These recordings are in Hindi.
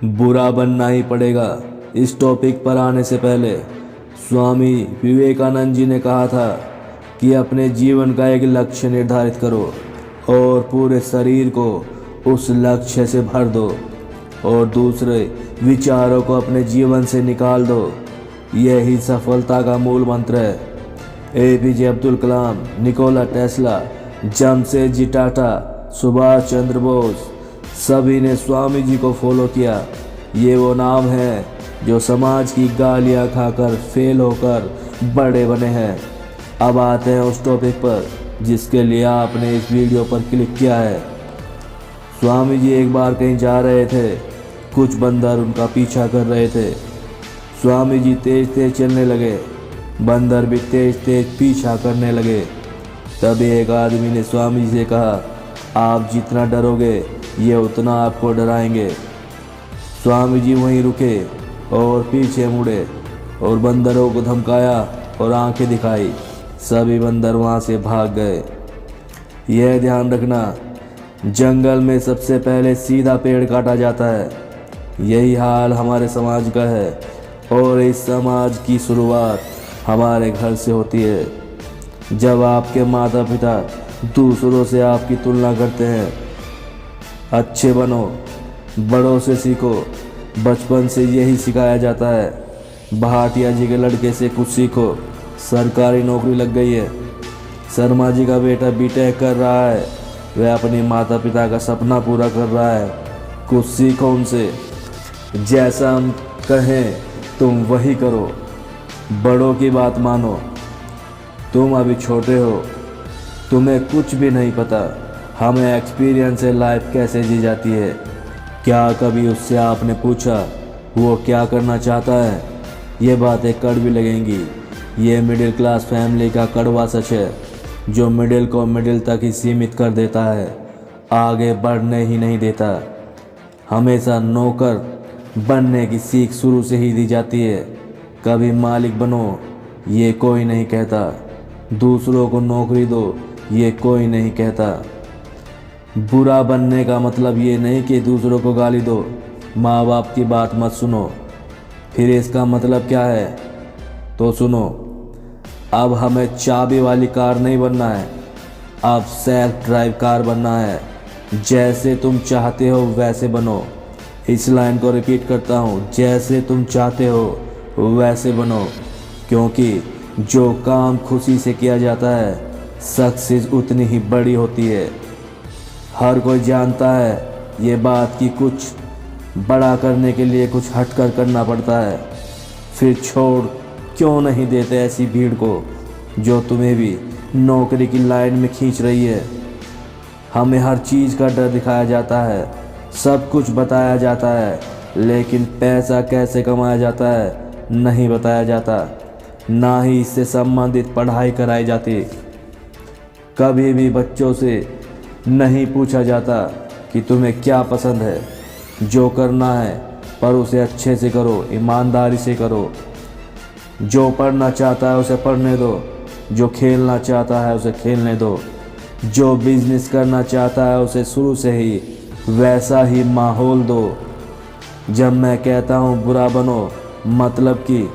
बुरा बनना ही पड़ेगा। इस टॉपिक पर आने से पहले स्वामी विवेकानंद जी ने कहा था कि अपने जीवन का एक लक्ष्य निर्धारित करो और पूरे शरीर को उस लक्ष्य से भर दो और दूसरे विचारों को अपने जीवन से निकाल दो। यही सफलता का मूल मंत्र है। APJ Abdul Kalam, Nikola Tesla, Jamshedji Tata, Subhash Chandra Bose, सभी ने स्वामी जी को फॉलो किया। ये वो नाम हैं जो समाज की गालियां खाकर फेल होकर बड़े बने हैं। अब आते हैं उस टॉपिक पर जिसके लिए आपने इस वीडियो पर क्लिक किया है। स्वामी जी एक बार कहीं जा रहे थे। कुछ बंदर उनका पीछा कर रहे थे। स्वामी जी तेज तेज चलने लगे, बंदर भी तेज तेज पीछा करने लगे। तभी एक आदमी ने स्वामी जी से कहा, आप जितना डरोगे ये उतना आपको डराएंगे। स्वामी जी वहीं रुके और पीछे मुड़े और बंदरों को धमकाया और आंखें दिखाई। सभी बंदर वहां से भाग गए। यह ध्यान रखना, जंगल में सबसे पहले सीधा पेड़ काटा जाता है। यही हाल हमारे समाज का है और इस समाज की शुरुआत हमारे घर से होती है। जब आपके माता पिता दूसरों से आपकी तुलना करते हैं, अच्छे बनो, बड़ों से सीखो। बचपन से यही सिखाया जाता है। भाटिया जी के लड़के से कुछ सीखो, सरकारी नौकरी लग गई है। शर्मा जी का बेटा बीटेक कर रहा है, वह अपनी माता पिता का सपना पूरा कर रहा है। कुछ सीखो उनसे। जैसा हम कहें तुम वही करो, बड़ों की बात मानो। तुम अभी छोटे हो, तुम्हें कुछ भी नहीं पता। हमें एक्सपीरियंस है लाइफ कैसे जी जाती है। क्या कभी उससे आपने पूछा वो क्या करना चाहता है? ये बातें कड़वी लगेंगी। ये मिडिल क्लास फैमिली का कड़वा सच है जो मिडिल को मिडिल तक ही सीमित कर देता है, आगे बढ़ने ही नहीं देता। हमेशा नौकर बनने की सीख शुरू से ही दी जाती है। कभी मालिक बनो ये कोई नहीं कहता, दूसरों को नौकरी दो ये कोई नहीं कहता। बुरा बनने का मतलब ये नहीं कि दूसरों को गाली दो, माँ बाप की बात मत सुनो। फिर इसका मतलब क्या है तो सुनो। अब हमें चाबी वाली कार नहीं बनना है, अब सेल्फ ड्राइव कार बनना है। जैसे तुम चाहते हो वैसे बनो। इस लाइन को रिपीट करता हूँ, जैसे तुम चाहते हो वैसे बनो। क्योंकि जो काम खुशी से किया जाता है, सक्सेस उतनी ही बड़ी होती है। हर कोई जानता है ये बात कि कुछ बड़ा करने के लिए कुछ हटकर करना पड़ता है। फिर छोड़ क्यों नहीं देते ऐसी भीड़ को जो तुम्हें भी नौकरी की लाइन में खींच रही है। हमें हर चीज़ का डर दिखाया जाता है, सब कुछ बताया जाता है, लेकिन पैसा कैसे कमाया जाता है नहीं बताया जाता। ना ही इससे संबंधित पढ़ाई कराई जाती। कभी भी बच्चों से नहीं पूछा जाता कि तुम्हें क्या पसंद है। जो करना है पर उसे अच्छे से करो, ईमानदारी से करो। जो पढ़ना चाहता है उसे पढ़ने दो, जो खेलना चाहता है उसे खेलने दो, जो बिजनेस करना चाहता है उसे शुरू से ही वैसा ही माहौल दो। जब मैं कहता हूँ बुरा बनो, मतलब कि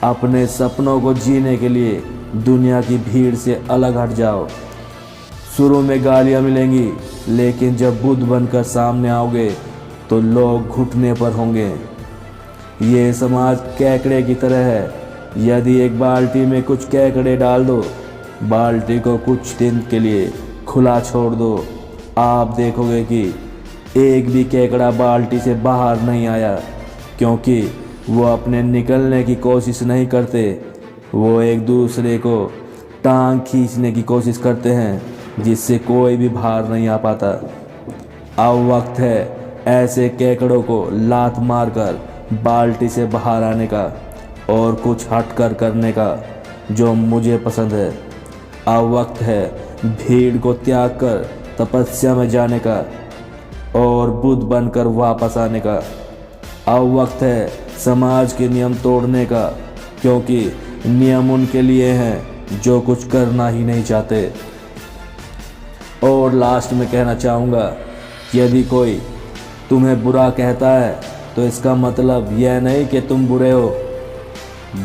अपने सपनों को जीने के लिए दुनिया की भीड़ से अलग हट जाओ। शुरू में गालियाँ मिलेंगी, लेकिन जब बुद्ध बनकर सामने आओगे तो लोग घुटने पर होंगे। ये समाज केकड़े की तरह है। यदि एक बाल्टी में कुछ केकड़े डाल दो, बाल्टी को कुछ दिन के लिए खुला छोड़ दो, आप देखोगे कि एक भी केकड़ा बाल्टी से बाहर नहीं आया। क्योंकि वो अपने निकलने की कोशिश नहीं करते, वो एक दूसरे को टांग खींचने की कोशिश करते हैं जिससे कोई भी बाहर नहीं आ पाता। अब वक्त है ऐसे केकड़ों को लात मारकर बाल्टी से बाहर आने का और कुछ हटकर करने का जो मुझे पसंद है। अब वक्त है भीड़ को त्याग कर तपस्या में जाने का और बुद्ध बनकर वापस आने का। अब वक्त है समाज के नियम तोड़ने का, क्योंकि नियम उनके लिए हैं जो कुछ करना ही नहीं चाहते। और लास्ट में कहना चाहूँगा, यदि कोई तुम्हें बुरा कहता है तो इसका मतलब यह नहीं कि तुम बुरे हो,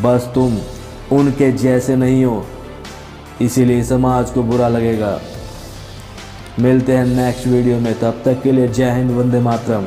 बस तुम उनके जैसे नहीं हो, इसीलिए समाज को बुरा लगेगा। मिलते हैं नेक्स्ट वीडियो में, तब तक के लिए जय हिंद, वंदे मातरम।